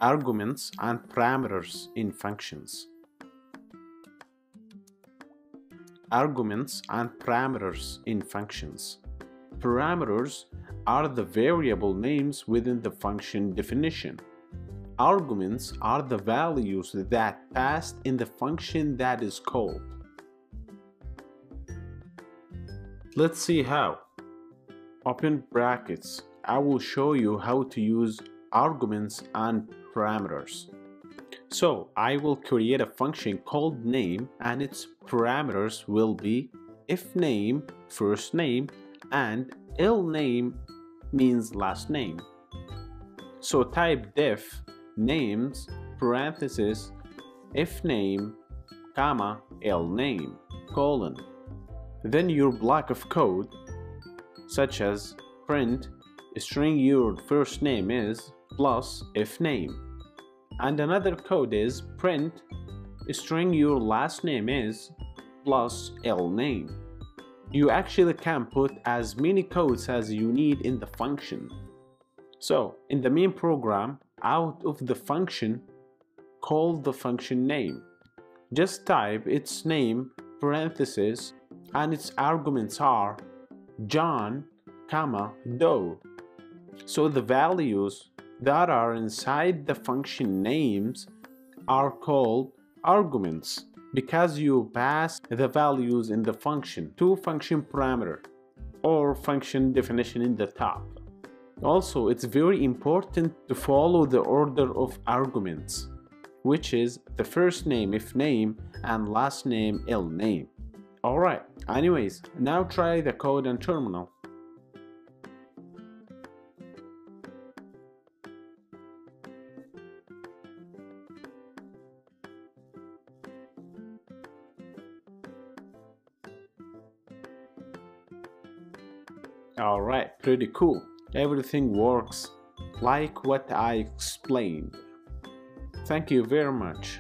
Arguments and parameters in functions. Arguments and parameters in functions. Parameters are the variable names within the function definition. Arguments are the values that passed in the function that is called. Let's see how. Open brackets. I will show you how to use arguments and parameters. So I will create a function called name, and its parameters will be if name, first name, and il name means last name. So type def names parenthesis if name comma il name colon. Then your block of code such as print string your first name is plus if name, and another code is print string your last name is plus il name. You actually can put as many codes as you need in the function. So in the main program, out of the function, call the function name. Just type its name parenthesis and its arguments are John comma Doe. So the values that are inside the function names are called arguments because you pass the values in the function to function parameter or function definition in the top. Also, it's very important to follow the order of arguments, which is the first name if name and last name il name. Alright, anyways, now try the code on terminal. Alright, pretty cool. Everything works like what I explained. Thank you very much.